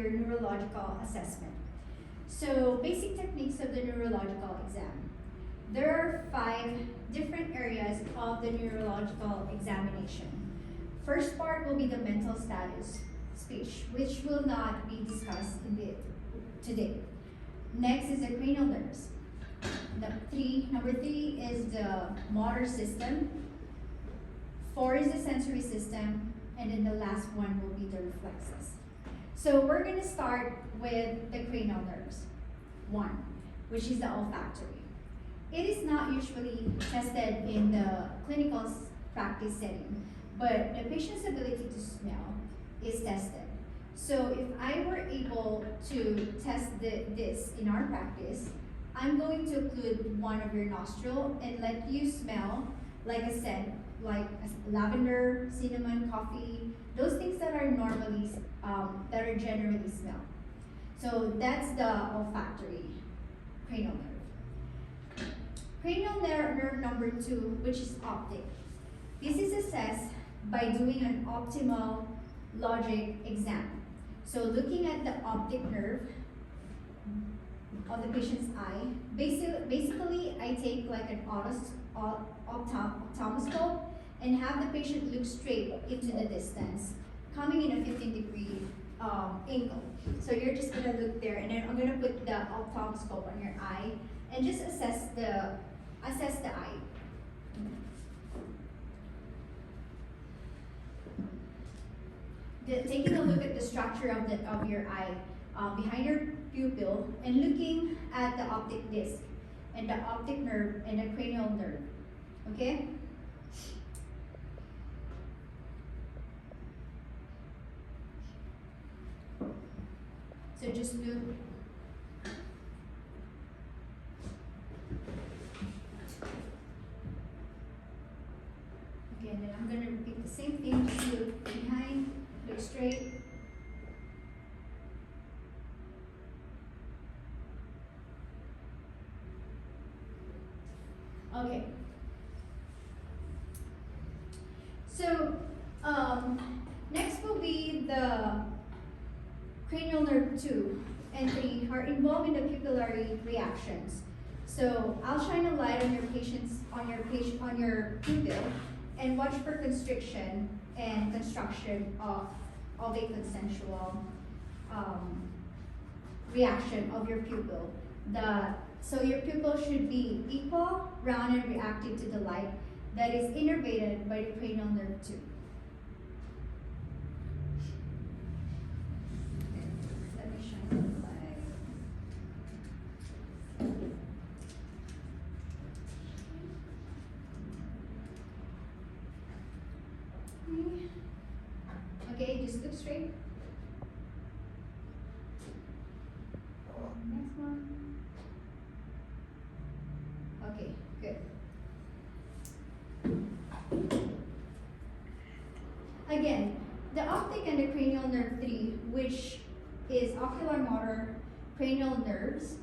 your neurological assessment. So basic techniques of the neurological exam. There are 5 different areas of the neurological examination. First part will be the mental status speech, which will not be discussed today. Next is the cranial nerves. Number three is the motor system. 4 is the sensory system, and then the last one will be the reflexes. So we're gonna start with the cranial nerves. 1, which is the olfactory. It is not usually tested in the clinical practice setting, but the patient's ability to smell is tested. So if I were able to test this in our practice, I'm going to include one of your nostril and let you smell, like I said, like lavender, cinnamon, coffee, those things that are normally, that are generally smelled. So that's the olfactory cranial nerve. Cranial nerve number 2, which is optic. This is assessed by doing an optimal logic exam. So looking at the optic nerve of the patient's eye, basically I take like an ophthalmoscope and have the patient look straight into the distance, coming in a 15-degree angle. So you're just gonna look there, and then I'm gonna put the ophthalmoscope on your eye and just assess the eye. Taking a look at the structure of your eye behind your pupil and looking at the optic disc and the optic nerve and the cranial nerve. Okay? So just look. Okay, and then I'm going to repeat the same thing. Just look behind, look straight. Okay. So next will be the cranial nerve 2 and 3 are involved in the pupillary reactions. So I'll shine a light on your pupil and watch for constriction and construction of a consensual reaction of your pupil. So your pupil should be equal, round, and reactive to the light that is innervated by the cranial nerve 2. Let me shine the light. Okay, just look straight. Next one. Okay, good. Again, the optic and the cranial nerve 3, which is ocular motor cranial nerves.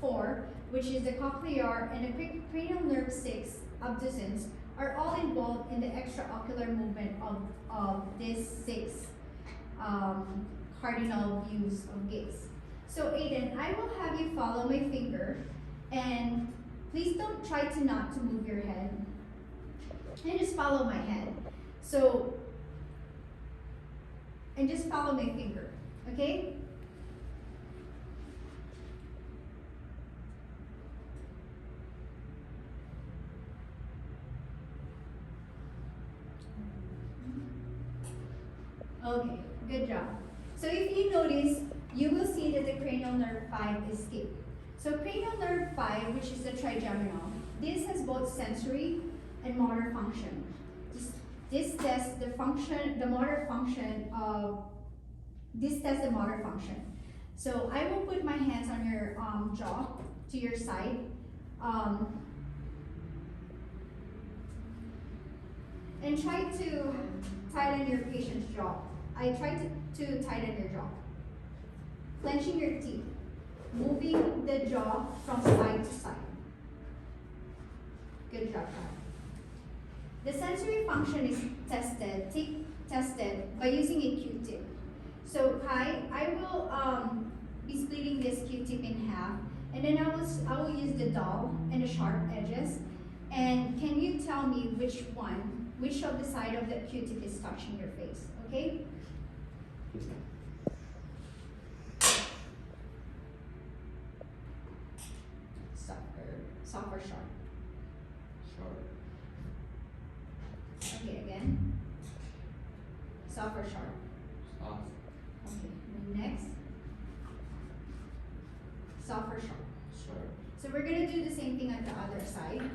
4, which is the cochlear, and the cranial nerve 6, abducens, are all involved in the extraocular movement of these 6 cardinal views of gaze. So Aiden, I will have you follow my finger, and please don't try to not to move your head, and just follow my head. So, and just follow my finger, okay? Okay, good job. So if you notice, you will see that the cranial nerve 5 is skipped. So cranial nerve 5, which is the trigeminal, this has both sensory and motor function. This tests the function, the motor function of, this tests the motor function. So I will put my hands on your jaw to your side. And try to tighten your patient's jaw. I try to tighten your jaw. Clenching your teeth. Moving the jaw from side to side. Good job, guys. The sensory function is tested. tested by using a Q-tip. So I will be splitting this Q-tip in half, and then I will use the dull and the sharp edges. And can you tell me which of the side of the Q-tip is touching your face? Okay. Soft or sharp? Sharp. Okay, again. Soft or sharp? Soft. Okay, and next. Soft or sharp? Sharp. So we're gonna do the same thing on the other side.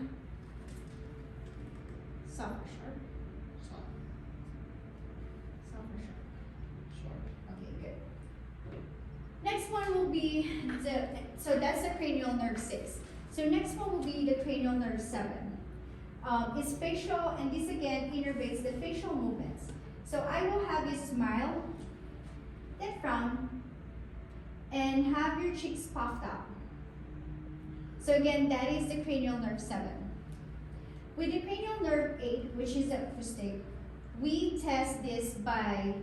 Soft or sharp? Soft. Soft or sharp? Sharp. Okay, good. Next one will be so that's the cranial nerve 6. So next one will be the cranial nerve 7. It's facial, and this again innervates the facial movements. So I will have you smile, then frown, and have your cheeks puffed up. So again, that is the cranial nerve 7. With the cranial nerve 8, which is the acoustic, we test this by,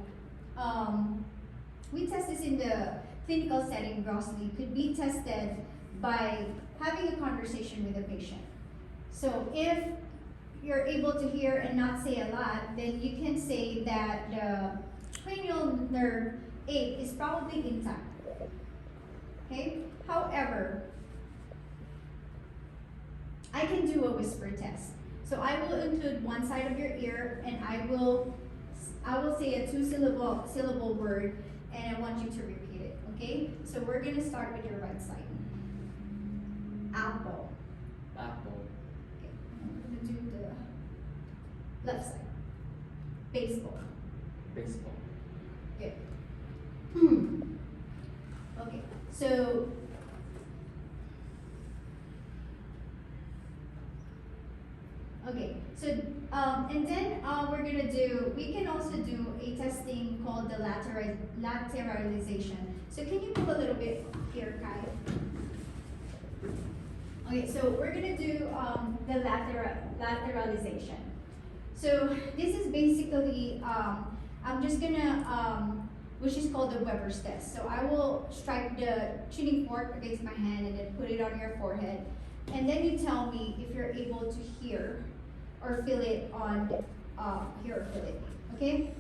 we test this in the clinical setting grossly. Could be tested by having a conversation with the patient. So if you're able to hear and not say a lot, then you can say that the cranial nerve 8 is probably intact. Okay? However, I can do a whisper test. So I will include one side of your ear, and I will say a two-syllable word, and I want you to repeat it. Okay? So we're gonna start with your right side. Apple. Apple. Okay. I'm gonna do the left side. Baseball. Baseball. Good. Okay. So and then we're gonna do, we can also do a testing called the lateralization. So can you move a little bit here, Kai? Okay, so we're gonna do the lateralization. So this is basically, I'm just gonna, which is called the Weber's test. So I will strike the tuning fork against my hand and then put it on your forehead. And then you tell me if you're able to hear or feel it on, hear or feel it, okay?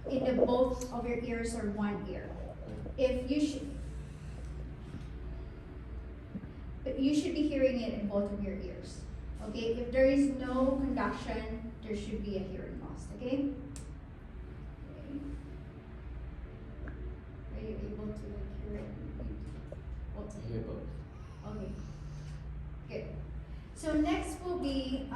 In the both of your ears or one ear. If you should, but you should be hearing it in both of your ears, okay? If there is no conduction, there should be a hearing loss, okay? Are you able to hear it? I hear both. Okay, good. So next will be,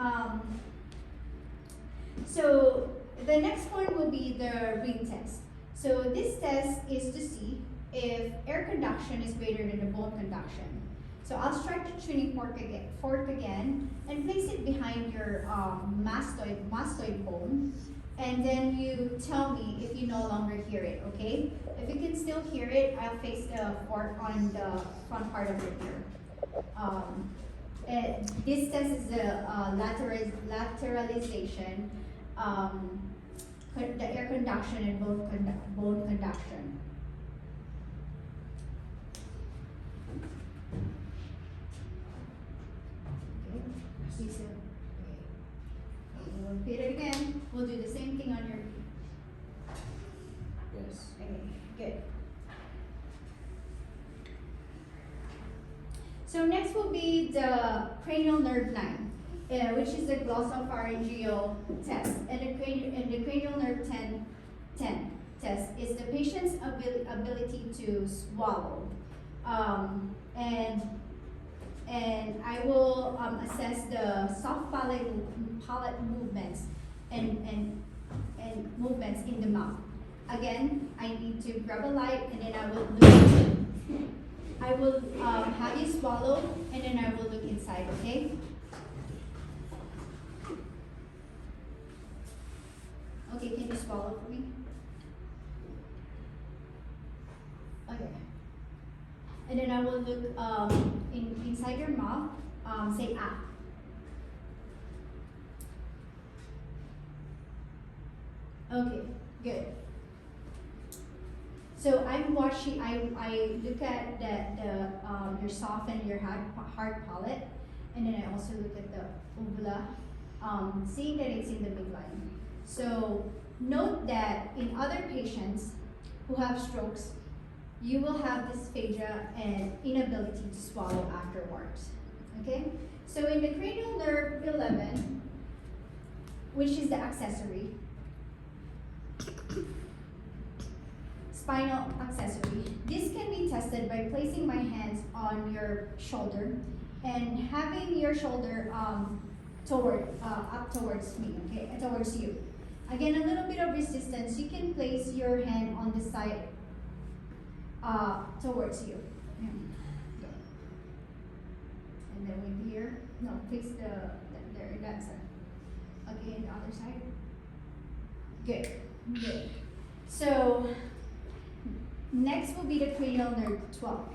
so the next one will be the ring test. So this test is to see if air conduction is greater than the bone conduction. So I'll strike the tuning fork again and place it behind your mastoid bone. And then you tell me if you no longer hear it, okay? If you can still hear it, I'll place the fork on the front part of your ear. This test is the lateralization, the air conduction and bone conduction. Okay, please. We'll repeat it again. We'll do the same thing on your. Yes. Okay, good. So next will be the cranial nerve 9, which is the glossopharyngeal test, and the cranial nerve 10 test is the patient's ability to swallow, and I will assess the soft palate movements and movements in the mouth. Again, I need to grab a light, and then I will look. I will have you swallow, and then I will look inside, okay? Okay, can you swallow for me? Okay. And then I will look inside your mouth, say ah. Okay, good. So I'm watching. I look at your soft and your hard palate, and then I also look at the uvula, seeing that it's in the midline. So note that in other patients who have strokes, you will have dysphagia and inability to swallow afterwards. Okay? So in the cranial nerve 11, which is the accessory, spinal accessory, this can be tested by placing my hands on your shoulder and having your shoulder up towards me, okay, towards you. Again, a little bit of resistance. You can place your hand on the side towards you. Yeah. Okay. And then with here, no, place there, that side. Okay, and the other side. Good, good. So, next will be the cranial nerve 12,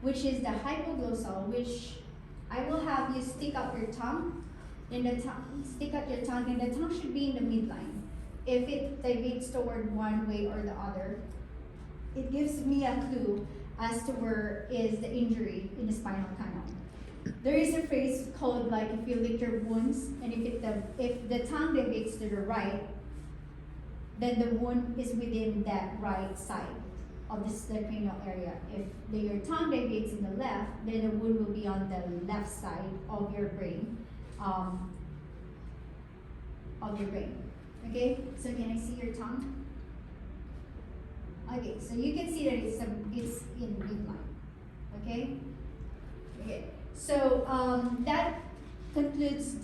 which is the hypoglossal, which I will have you stick out your tongue, and stick out your tongue, and the tongue should be in the midline. If it deviates toward one way or the other, it gives me a clue as to where is the injury in the spinal canal. There is a phrase called like if you lick your wounds, and if the tongue deviates to the right, then the wound is within that right side of the cranial area. If your tongue deviates in the left, then the wound will be on the left side of your brain. Okay, so can I see your tongue? Okay, so you can see that it's in midline. Okay? Okay. So that concludes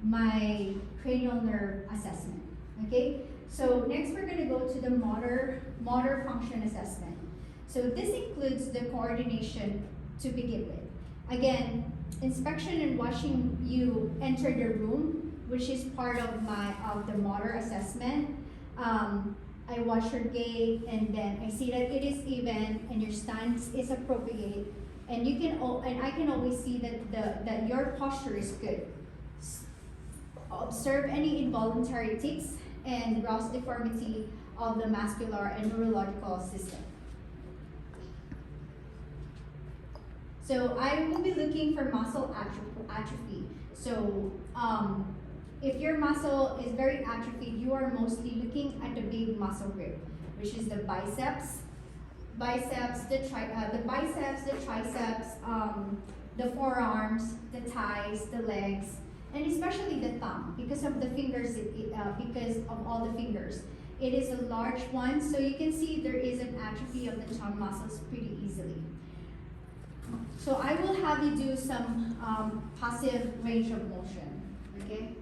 my cranial nerve assessment. Okay? So next we're going to go to the motor function assessment. So this includes the coordination to begin with. Again, inspection and watching you enter the room, which is part of the motor assessment. I watch your gait, and then I see that it is even and your stance is appropriate, and I can always see that your posture is good. Observe any involuntary tics and gross deformity of the muscular and neurological system. So I will be looking for muscle atrophy. So if your muscle is very atrophied, you are mostly looking at the big muscle group, which is the biceps, the triceps, the forearms, the thighs, the legs, and especially the thumb, because of the fingers, because of all the fingers. It is a large one, so you can see there is an atrophy of the thumb muscles pretty easily. So I will have you do some passive range of motion, okay?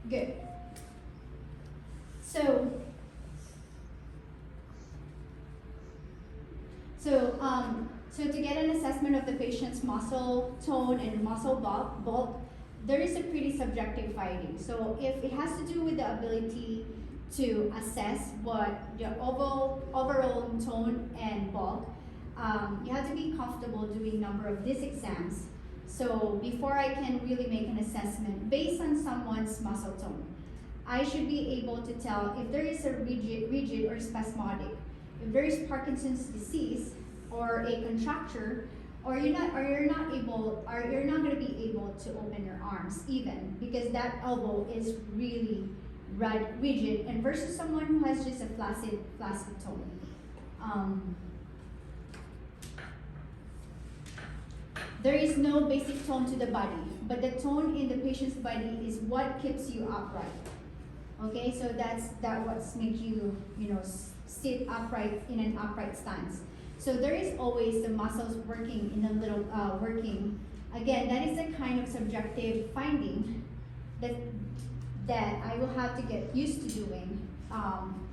Good. So to get an assessment of the patient's muscle tone and muscle bulk, there is a pretty subjective finding. So if it has to do with the ability to assess what your overall tone and bulk, you have to be comfortable doing a number of these exams. So before I can really make an assessment based on someone's muscle tone, I should be able to tell if there is a rigid or spasmodic, if there is Parkinson's disease or a contracture, or you're not going to be able to open your arms even, because that elbow is really rigid, and versus someone who has just a flaccid tone. There is no basic tone to the body, but the tone in the patient's body is what keeps you upright. Okay, so that what makes you, sit upright in an upright stance. So there is always the muscles working in a little working. Again, that is a kind of subjective finding that I will have to get used to doing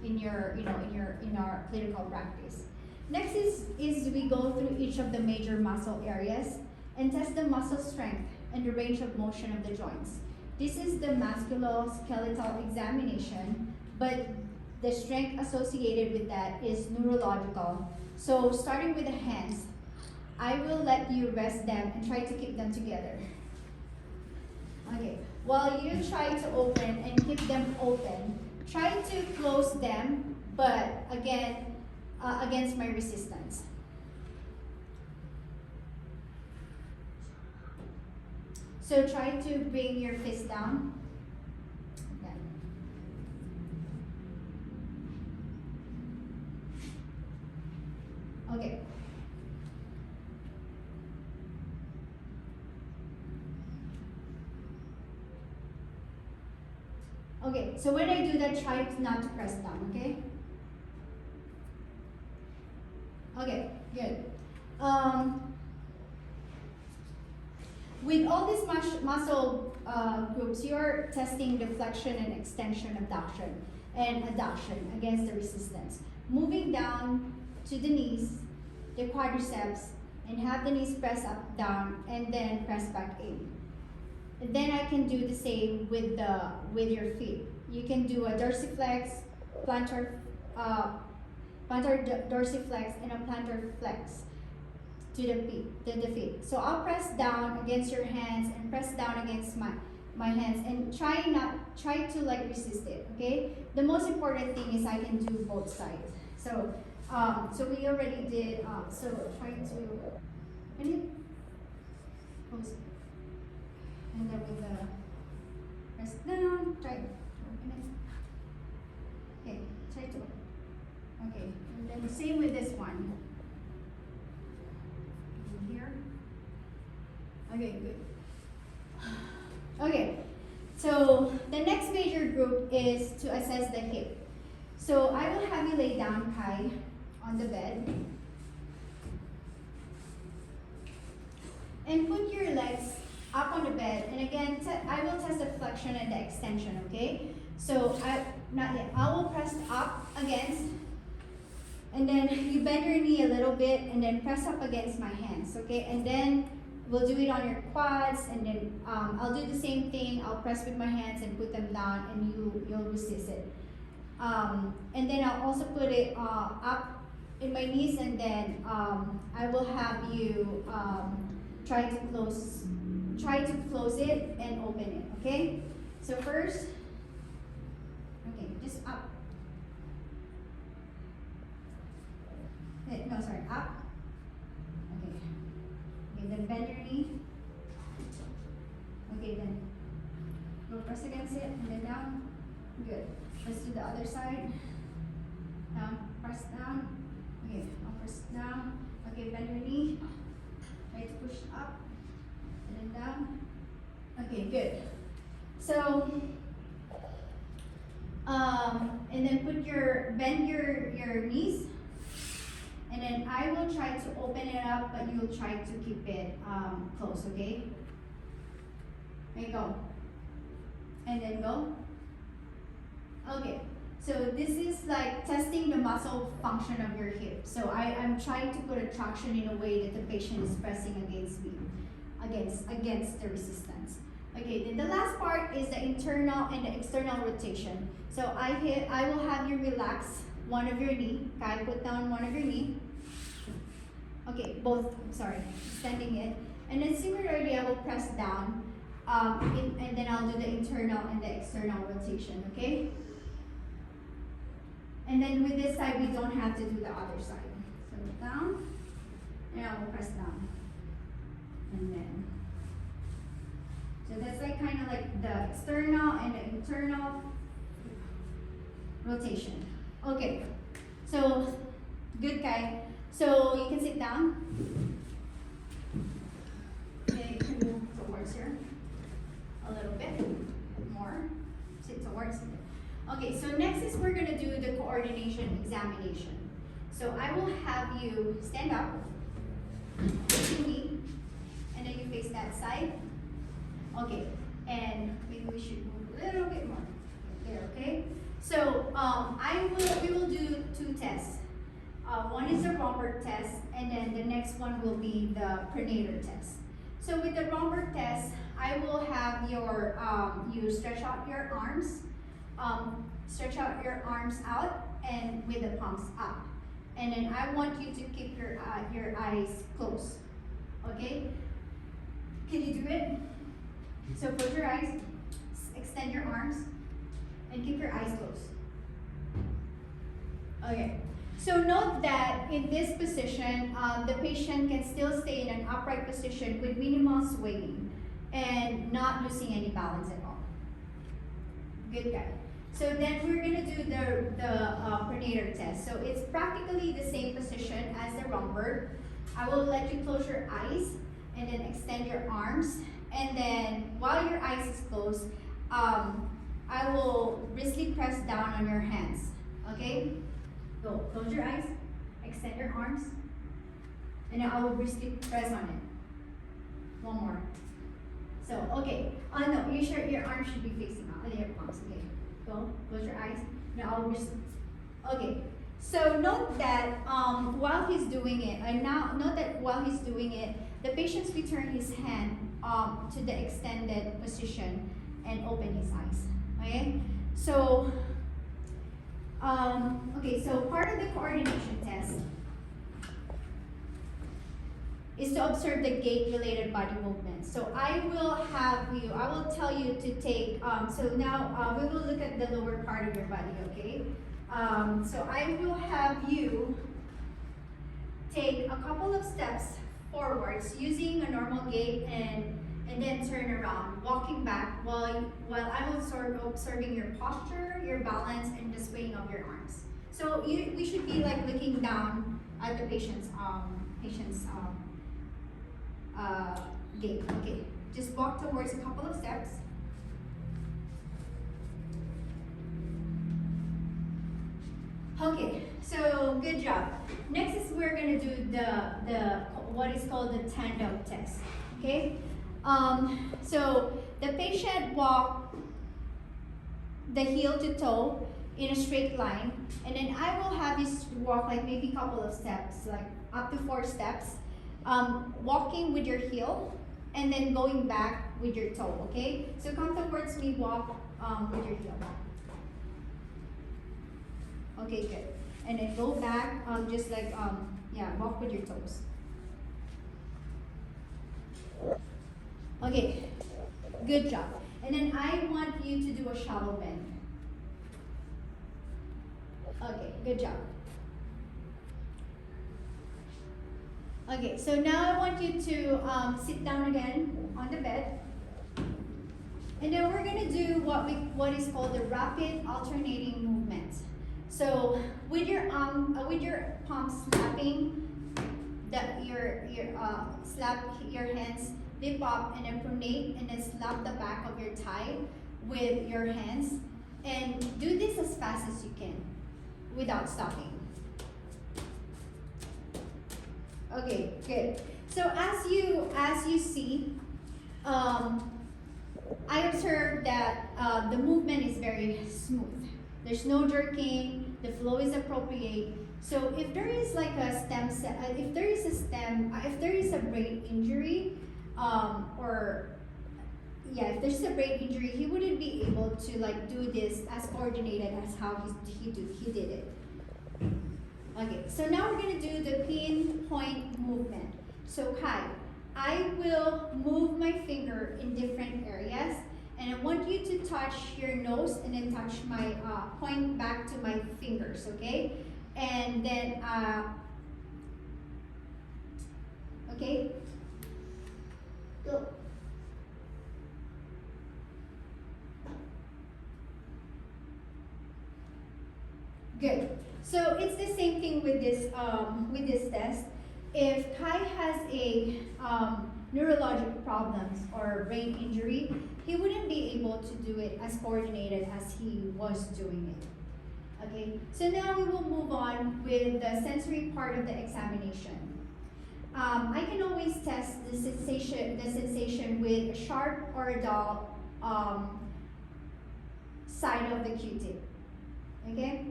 in our clinical practice. Next is we go through each of the major muscle areas and test the muscle strength and the range of motion of the joints. This is the musculoskeletal examination, but the strength associated with that is neurological. So starting with the hands, I will let you rest them and try to keep them together. Okay, while you try to open and keep them open, try to close them, but again, against my resistance. So try to bring your fist down. Okay. Okay, so when I do that, try not to press down, okay? Okay, good. With all these muscle groups, you're testing the flexion and extension, abduction, and adduction against the resistance. Moving down to the knees, the quadriceps, and have the knees press up, down, and then press back in. And then I can do the same with your feet. You can do a dorsiflex, plantar dorsiflex, and a plantar flex to the feet. So I'll press down against your hands and press down against my hands, and try to like resist it. Okay. The most important thing is I can do both sides. So so we already did. So try to close. And then with the press down, try to open it. Okay, try to. Okay, and then same with this one. In here. Okay, good. Okay, so the next major group is to assess the hip. So I will have you lay down, Kai, on the bed. And put your legs up on the bed, and again, I will test the flexion and the extension, okay? So, not yet. I will press up against, and then you bend your knee a little bit, and then press up against my hands, okay? And then we'll do it on your quads, and then I'll do the same thing. I'll press with my hands and put them down, and you'll resist it. And then I'll also put it up in my knees, and then I will have you try to close it and open it, okay? So first, okay, just up. No, sorry, up. Okay. Okay, then bend your knee. Okay, then go press against it and then down. Good. Let's do the other side. Down, press down. Okay, I'll press down. Okay, bend your knee. Try to push up. And then down. Okay, good. So, and then bend your knees, and then I will try to open it up, but you'll try to keep it close, okay? There you go. And then go. Okay, so this is like testing the muscle function of your hip. So I'm trying to put a traction in a way that the patient is pressing against me. Against the resistance. Okay, then the last part is the internal and the external rotation. So I will have you relax one of your knee. Kai, put down one of your knee. Okay, both, sorry, extending it. And then similarly, I will press down, and then I'll do the internal and the external rotation, okay? And then with this side, we don't have to do the other side. So down, and I will press down. And then, so that's like kind of like the external and the internal rotation. Okay, so good, Kai. So you can sit down. Okay, you can move towards here a little bit more. Sit towards it. Okay, so next is we're gonna do the coordination examination. So I will have you stand up, to me, and then you face that side. Okay, and maybe we should move a little bit more. There, okay? So we will do two tests. One is the Romberg test, and then the next one will be the Cranial test. So with the Romberg test, I will have your you stretch out your arms. Stretch out your arms out and with the palms up. And then I want you to keep your eyes closed. Okay? Can you do it? So close your eyes, extend your arms, and keep your eyes closed. Okay. So note that in this position, the patient can still stay in an upright position with minimal swaying and not losing any balance at all. Good guy. So then we're gonna do the pronator test. So it's practically the same position as the rumper. I will let you close your eyes and then extend your arms. And then while your eyes is closed, I will briskly press down on your hands. Okay? Go. Close your eyes, extend your arms, and then I will briskly press on it. One more. So, okay. No, your arms should be facing out, and your palms. Okay. Go. Close your eyes. Now I will briskly. Okay. So note that while he's doing it, the patient's return his hand to the extended position and open his eyes. Okay. So. Okay, so part of the coordination test is to observe the gait-related body movements. So I will tell you to take, so now we will look at the lower part of your body, okay? So I will have you take a couple of steps forwards using a normal gait and then turn around, walking back while I'm observing your posture, your balance, and the swaying of your arms. So we should be like looking down at the patient's gait. Okay, just walk towards a couple of steps. Okay, so good job. Next is we're gonna do the what is called the tendon test. Okay. So the patient walk the heel to toe in a straight line, and then I will have you walk like maybe a couple of steps, like up to 4 steps, walking with your heel and then going back with your toe. Okay, so come towards me, walk with your heel. Okay, good. And then go back, just like walk with your toes. Okay, good job. And then I want you to do a shallow bend. Okay, good job. Okay, so now I want you to sit down again on the bed. And then we're gonna do what is called the rapid alternating movement. So with your palms slapping slap your hands, lift up and then pronate, and then slap the back of your thigh with your hands, and do this as fast as you can without stopping. Okay, good. So as you see, I observed that the movement is very smooth. There's no jerking. The flow is appropriate. So if there is like a if there is a brain injury, if there's a brain injury, he wouldn't be able to like do this as coordinated as how he did it. Okay, so now we're gonna do the pinpoint movement. So Kai, I will move my finger in different areas, and I want you to touch your nose and then touch my point back to my fingers, okay? And then okay, go. Good. So it's the same thing with this test. If Kai has a neurological problems or brain injury, he wouldn't be able to do it as coordinated as he was doing it. Okay. So now we will move on with the sensory part of the examination. I can always test the sensation with a sharp or a dull side of the Q-tip. Okay.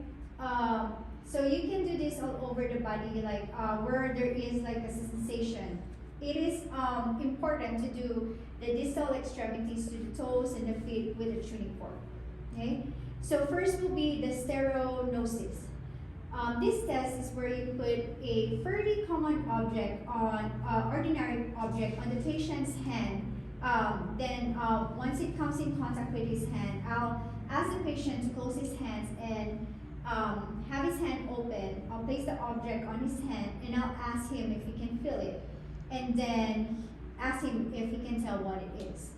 So you can do this all over the body, like where there is like a sensation. It is important to do the distal extremities to the toes and the feet with a tuning fork. Okay, So first will be the stereognosis. This test is where you put a fairly common object on ordinary object on the patient's hand. Once it comes in contact with his hand, I'll ask the patient to close his hands and have his hand open. I'll place the object on his hand and I'll ask him if he can feel it, and then ask him if he can tell what it is.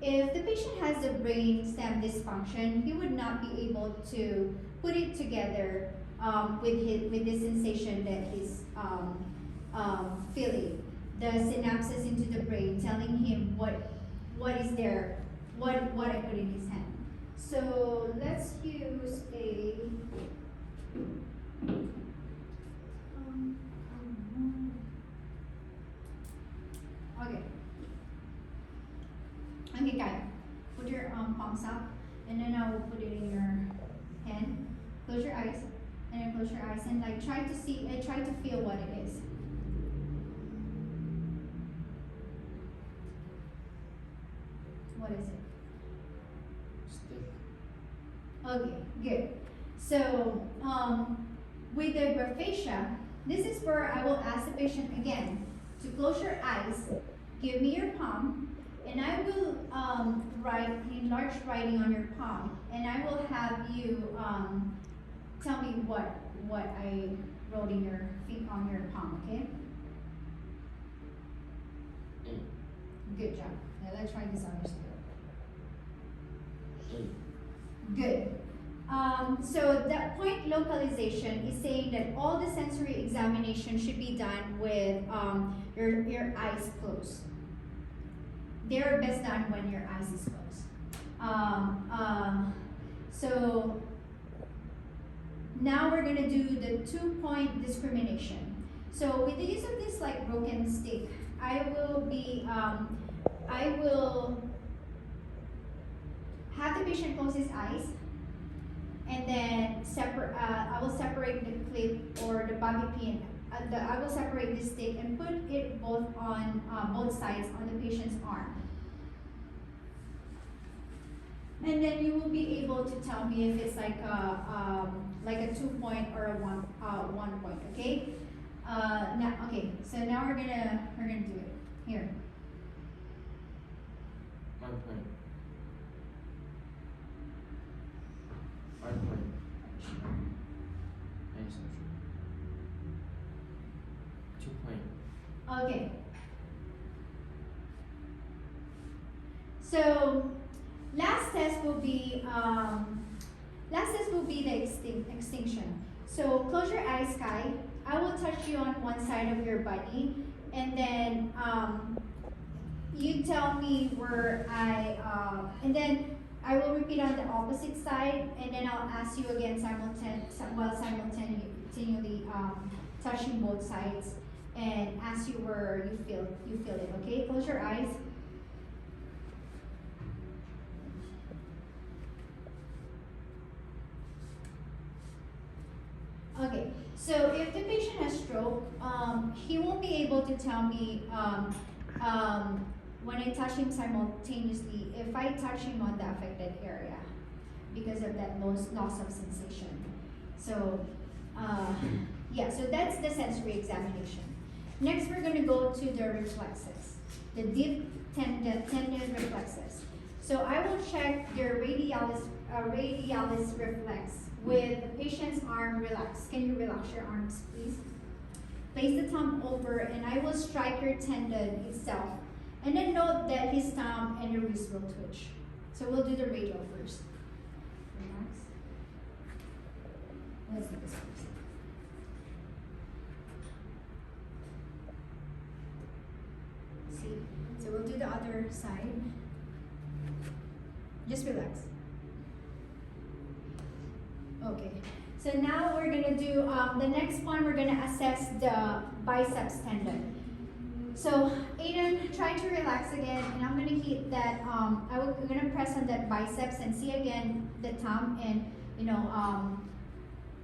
If the patient has a brain stem dysfunction, he would not be able to put it together with the sensation that he's feeling. The synapses into the brain telling him what is there, what I put in his hand. So let's use a okay. Okay, guys, put your palms up, and then I will put it in your hand. Close your eyes, and then close your eyes, and like try to see, try to feel what it is. What is it? Stick. Okay, good. So with the graphacia, this is where I will ask the patient again to close your eyes, give me your palm, and I will write in large writing on your palm, and I will have you tell me what I wrote in your on your palm. Okay. Good job. Now let's try this on your scale. Good. So that point localization is saying that all the sensory examination should be done with your eyes closed. They're best done when your eyes is closed. So now we're gonna do the 2-point discrimination. So with the use of this like broken stick, I will have the patient close his eyes, and then I will separate the clip or the bobby pin. I will separate the stick and put it both on both sides on the patient's arm. And then you will be able to tell me if it's like a 2-point or a 1 point. Okay. So now we're gonna do it here. 1 point. 1 point. Nice. 2 point. Okay. So last test will be the extinction. So close your eyes, Kai. I will touch you on one side of your body, and then you tell me where and then I will repeat on the opposite side, and then I'll ask you again simultaneously touching both sides, and ask you where you feel it. Okay, close your eyes. Okay, so if the patient has stroke, he won't be able to tell me when I touch him simultaneously if I touch him on the affected area because of that loss of sensation. So yeah, so that's the sensory examination. Next, we're going to go to the reflexes, the deep tendon reflexes. So I will check their radialis reflex with the patient's arm relaxed. Can you relax your arms, please? Place the thumb over, and I will strike your tendon itself. And then note that his thumb and your wrist will twitch. So we'll do the radial first. Relax. Let's do this first. See? So we'll do the other side. Just relax. Okay. So now we're gonna do the next one. We're gonna assess the biceps tendon. So Aiden, try to relax again, and I'm gonna hit that. I'm gonna press on that biceps and see again the thumb, and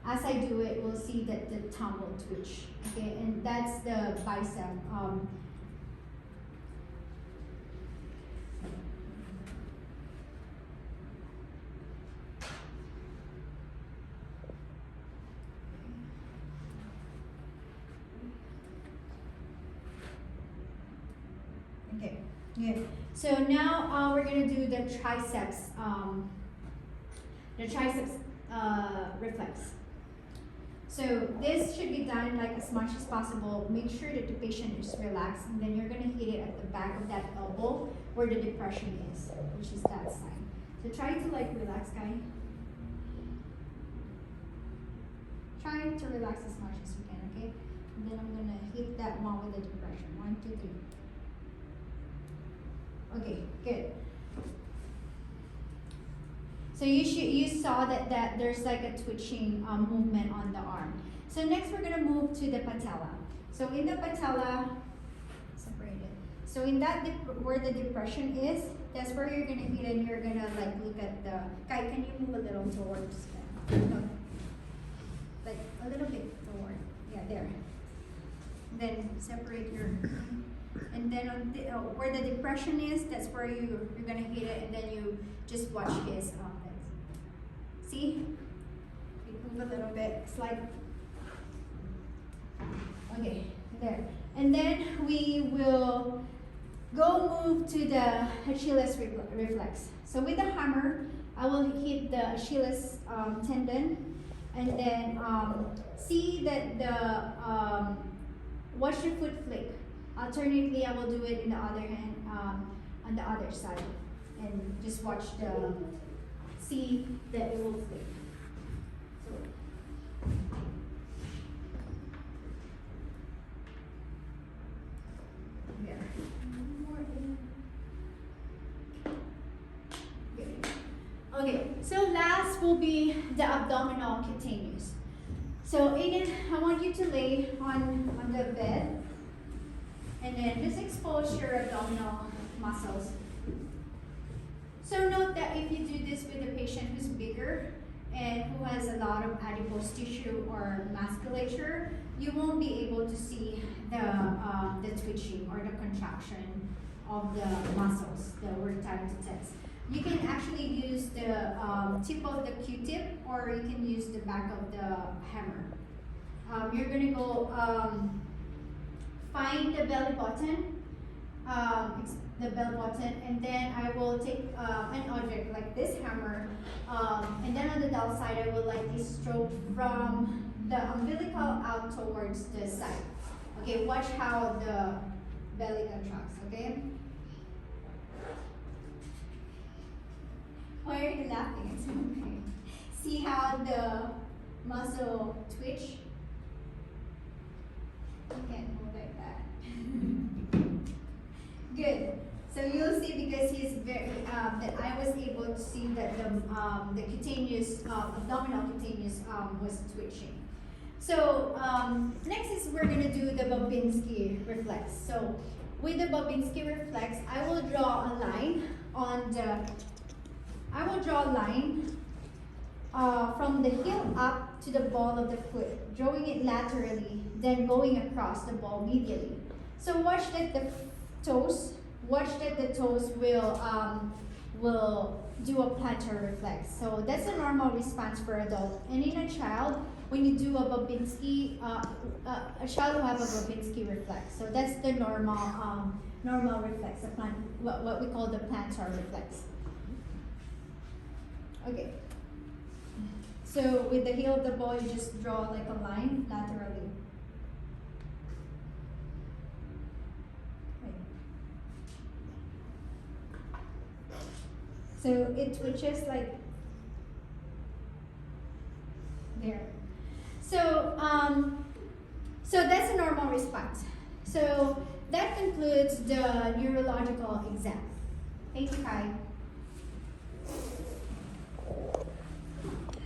as I do it, we'll see that the thumb will twitch. Okay, and that's the bicep. Okay, good. So now we're gonna do the triceps reflex. So this should be done like as much as possible. Make sure that the patient is relaxed, and then you're gonna hit it at the back of that elbow where the depression is, which is that side. So try to like relax, guy. Try to relax as much as you can, okay? And then I'm gonna hit that one with the depression. 1, 2, 3. Okay, good. So you saw that there's like a twitching movement on the arm. So next we're gonna move to the patella. So in the patella, separate it. So in that where the depression is, that's where you're gonna hit, and you're gonna like look at the. Kai, can you move a little towards? No, like a little bit toward. Yeah, there. Then separate your. And then on the, where the depression is, that's where you're gonna hit it, and then you just watch his legs. See? You move a little bit, slide. Okay, there. And then we will go move to the Achilles reflex. So with the hammer, I will hit the Achilles tendon, and then see that the watch the foot flick. Alternatively, I will do it in the other hand, on the other side, and just watch see that it will flick. So, there. More in. Good. Okay, so last will be the abdominal cutaneous. So again, I want you to lay on the bed. And then just expose your abdominal muscles. So note that if you do this with a patient who's bigger and who has a lot of adipose tissue or musculature, you won't be able to see the twitching or the contraction of the muscles that we're trying to test. You can actually use the tip of the Q-tip, or you can use the back of the hammer. You're gonna go find the belly button, and then I will take an object like this hammer, and then on the dull side I will lightly stroke from the umbilical out towards the side. Okay, watch how the belly contracts, okay? Why are you laughing? It's okay. See how the muscle twitch? You can't move like that. Good. So you'll see, because he's very that I was able to see that the cutaneous abdominal cutaneous was twitching. So next is we're gonna do the Babinski reflex. So with the Babinski reflex, I will draw a line on the. I will draw a line from the heel up to the ball of the foot, drawing it laterally, then going across the ball medially. So watch that the toes will do a plantar reflex. So that's a normal response for adult. And in a child, when you do a Babinski, a child will have a Babinski reflex. So that's the normal reflex, what we call the plantar reflex. Okay. So with the heel of the ball, you just draw like a line laterally. So it twitches like there. So so that's a normal response. So that concludes the neurological exam. Thank you, Kai.